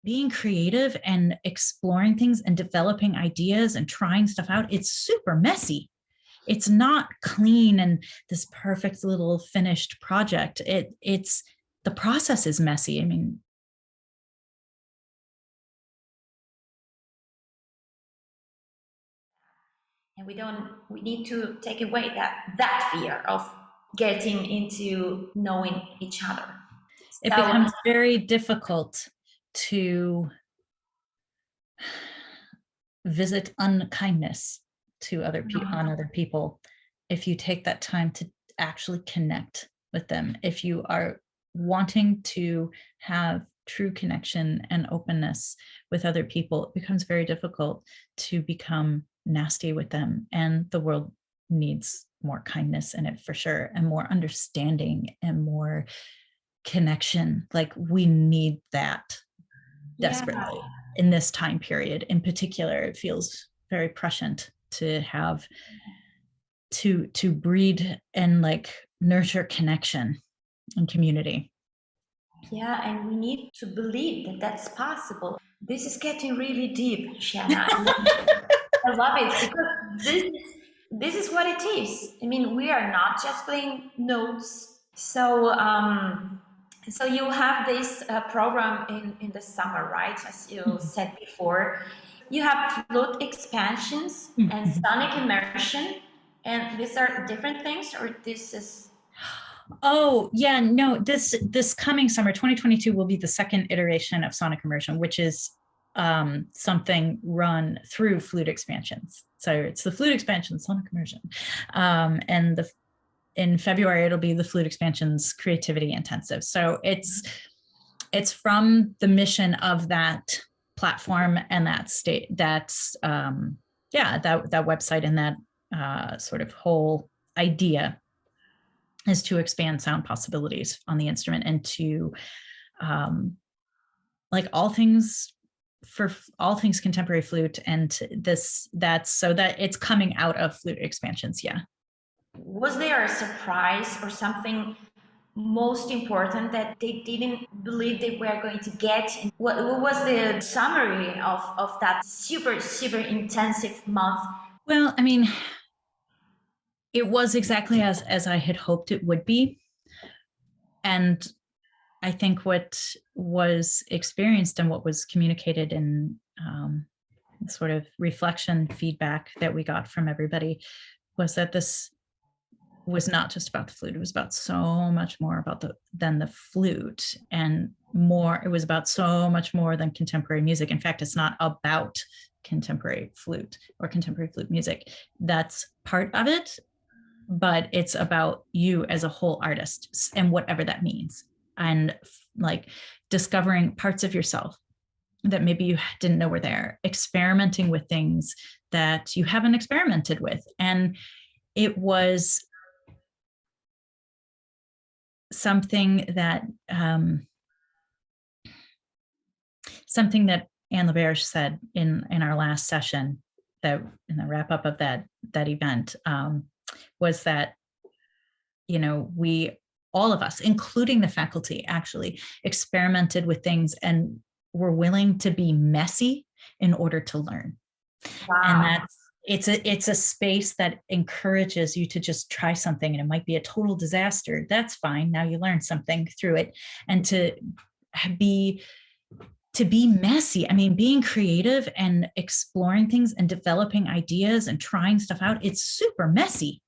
being creative and exploring things and developing ideas and trying stuff out, it's super messy. It's not clean and this perfect little finished project. It's the process is messy. I mean, And we need to take away that fear of getting into knowing each other. it So becomes very difficult to visit unkindness to other people on other people if you take that time to actually connect with them. If you are wanting to have true connection and openness with other people, it becomes very difficult to become nasty with them. And the world needs more kindness in it for sure, and more understanding and more connection. Like we need that yeah, desperately in this time period in particular. It feels very prescient to have to breed and like nurture connection and community. yeah, and we need to believe that that's possible. This is getting really deep, Shanna. I love it because this is what it is. I mean, we are not just playing notes. So you have this program in the summer, right? As you said before, you have flute expansions and sonic immersion, and these are different things, or this is. Oh yeah, no, this coming summer 2022 will be the second iteration of sonic immersion, which is something run through flute expansions. So it's the flute expansion sonic immersion, and the in February it'll be the flute expansions creativity intensive. So it's from the mission of that platform and that state, that's that website, and that sort of whole idea is to expand sound possibilities on the instrument and to like all things contemporary flute. And that's so that it's coming out of flute expansions. Yeah. Was there a surprise or something most important that they didn't believe they were going to get? What was the summary of that super, super intensive month? Well, I mean, it was exactly as I had hoped it would be. And I think what was experienced and what was communicated in sort of reflection feedback that we got from everybody was that this was not just about the flute. It was about so much more than the flute, and more. It was about so much more than contemporary music. In fact, it's not about contemporary flute or contemporary flute music. That's part of it, but it's about you as a whole artist and whatever that means, and like discovering parts of yourself that maybe you didn't know were there, experimenting with things that you haven't experimented with. And it was something that Anne LaBerge said in our last session, that in the wrap up of that event, was that, you know, we, all of us, including the faculty, actually experimented with things and were willing to be messy in order to learn. Wow. And that's it's a space that encourages you to just try something, and it might be a total disaster. That's fine. Now you learn something through it. And to be messy, I mean, being creative and exploring things and developing ideas and trying stuff out, it's super messy.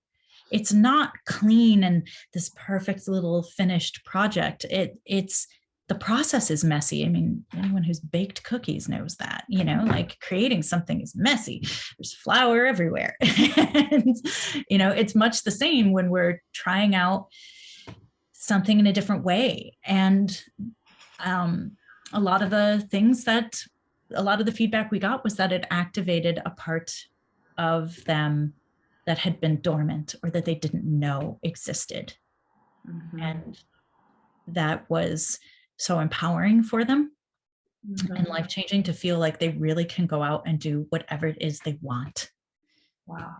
It's not clean and this perfect little finished project. It's the process is messy. I mean, anyone who's baked cookies knows that, you know, like creating something is messy. There's flour everywhere. And, you know, it's much the same when we're trying out something in a different way. And a lot of the feedback we got was that it activated a part of them that had been dormant or that they didn't know existed. And that was so empowering for them and life-changing to feel like they really can go out and do whatever it is they want. Wow.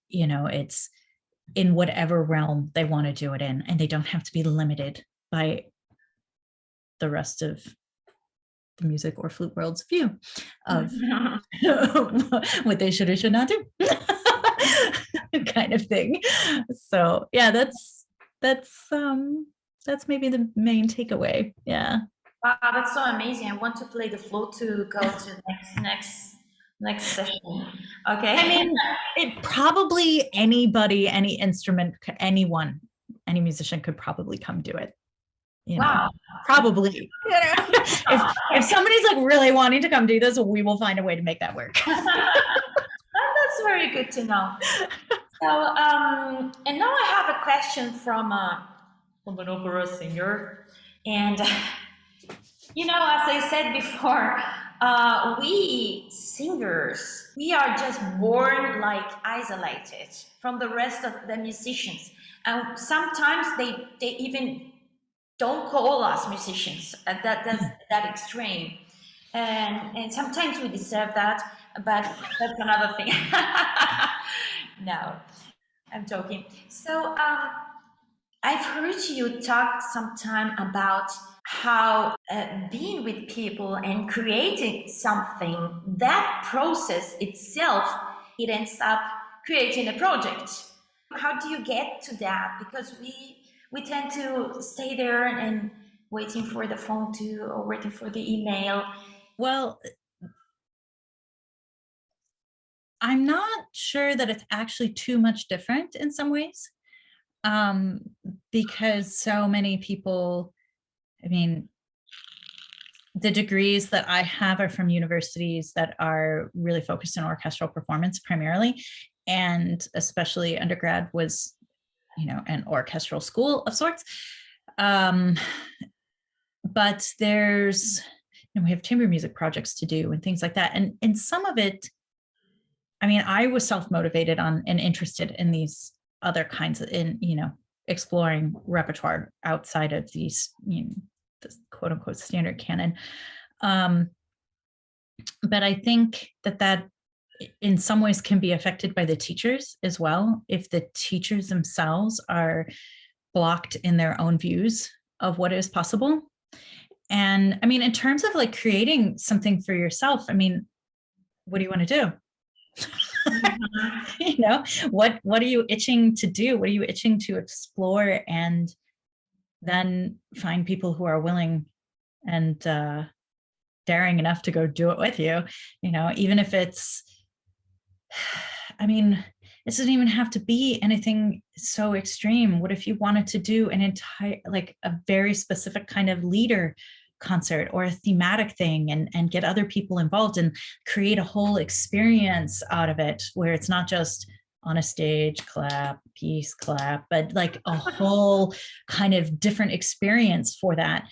You know, it's in whatever realm they want to do it in, and they don't have to be limited by the rest of the music or flute world's view of what they should or should not do, kind of thing. So yeah, that's maybe the main takeaway. Yeah. Wow, that's so amazing. I want to play the flute to go to next session. Okay. I mean, it probably anybody, any instrument, anyone, any musician could probably come do it. You know, wow. probably. If somebody's like really wanting to come do this, we will find a way to make that work. That's very good to know. So, and now I have a question from an opera singer, and you know, as I said before, we singers, we are just born like isolated from the rest of the musicians, and sometimes they even don't call us musicians. That's that extreme, and sometimes we deserve that, but that's another thing. No, I'm joking. So I've heard you talk sometime about how being with people and creating something, that process itself, it ends up creating a project. How do you get to that? Because we tend to stay there and waiting for the phone to, or waiting for the email. Well, I'm not sure that it's actually too much different in some ways, because so many people, I mean, the degrees that I have are from universities that are really focused on orchestral performance primarily, and especially undergrad was, you know, an orchestral school of sorts. But there's, you know, we have chamber music projects to do and things like that. And some of it, I mean, I was self-motivated on and interested in these other kinds of, you know, exploring repertoire outside of these, you know, the quote unquote standard canon. But I think that in some ways can be affected by the teachers as well. If the teachers themselves are blocked in their own views of what is possible. And I mean, in terms of like creating something for yourself, I mean, what do you want to do? You know, what are you itching to do? What are you itching to explore? And then find people who are willing and daring enough to go do it with you, you know, even if it's, I mean, it doesn't even have to be anything so extreme. What if you wanted to do an entire, like a very specific kind of leader concert or a thematic thing, and get other people involved and create a whole experience out of it, where it's not just on a stage, clap, piece, clap, but like a whole kind of different experience for that.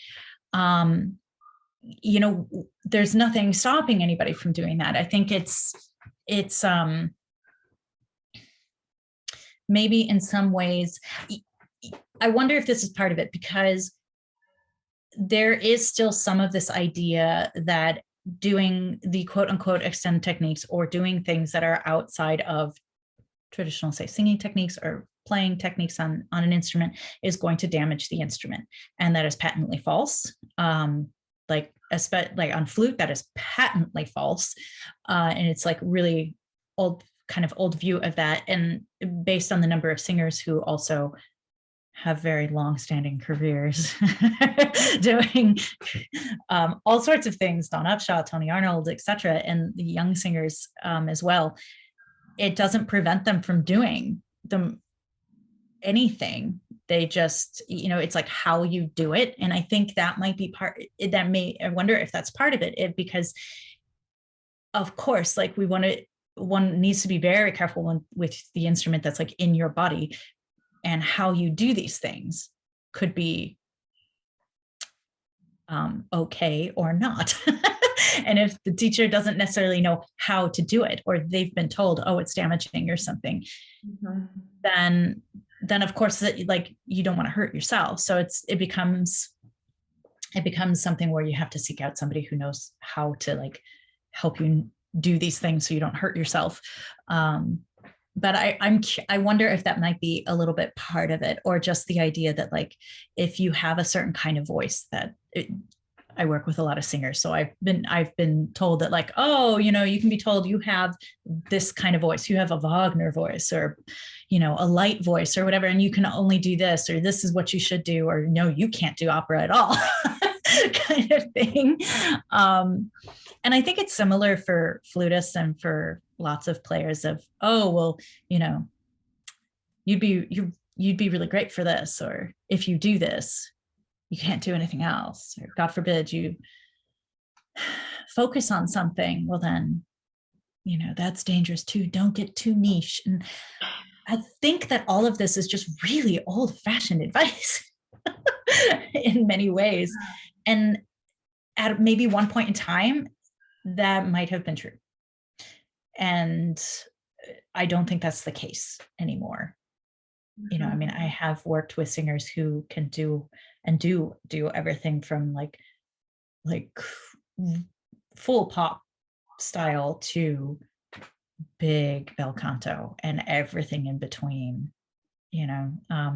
You know, there's nothing stopping anybody from doing that. I think it's maybe in some ways, I wonder if this is part of it, because there is still some of this idea that doing the quote unquote extended techniques, or doing things that are outside of traditional, say, singing techniques or playing techniques on an instrument, is going to damage the instrument. And that is patently false. Like on flute, that is patently false. And it's like really old view of that. And based on the number of singers who also have very long-standing careers doing all sorts of things, Dawn Upshaw, Tony Arnold, etc., and the young singers as well, it doesn't prevent them from doing anything. They just, you know, it's like how you do it. And I think that might be I wonder if that's part of it, because of course, like one needs to be very careful with the instrument that's like in your body, and how you do these things could be okay or not. And if the teacher doesn't necessarily know how to do it, or they've been told, oh, it's damaging or something, then of course that, like, you don't want to hurt yourself. So it becomes something where you have to seek out somebody who knows how to like help you do these things so you don't hurt yourself. But I wonder if that might be a little bit part of it, or just the idea that like if you have a certain kind of voice that I work with a lot of singers, so I've been told that, like, oh, you can be told you have this kind of voice, you have a Wagner voice, or a light voice or whatever, and you can only do this, or this is what you should do, or no, you can't do opera at all, kind of thing. And I think it's similar for flutists and for lots of players of, oh, well, you'd be really great for this, or if you do this, you can't do anything else, or God forbid you focus on something, well then, that's dangerous too. Don't get too niche. And I think that all of this is just really old-fashioned advice in many ways. And at maybe one point in time, that might have been true. And I don't think that's the case anymore. I mean, I have worked with singers who can do and do everything from like full pop style to big bel canto and everything in between,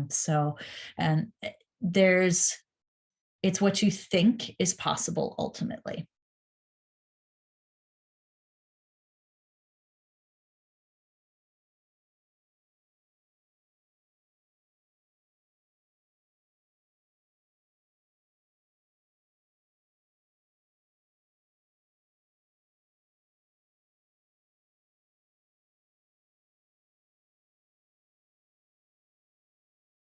so, and it's what you think is possible ultimately.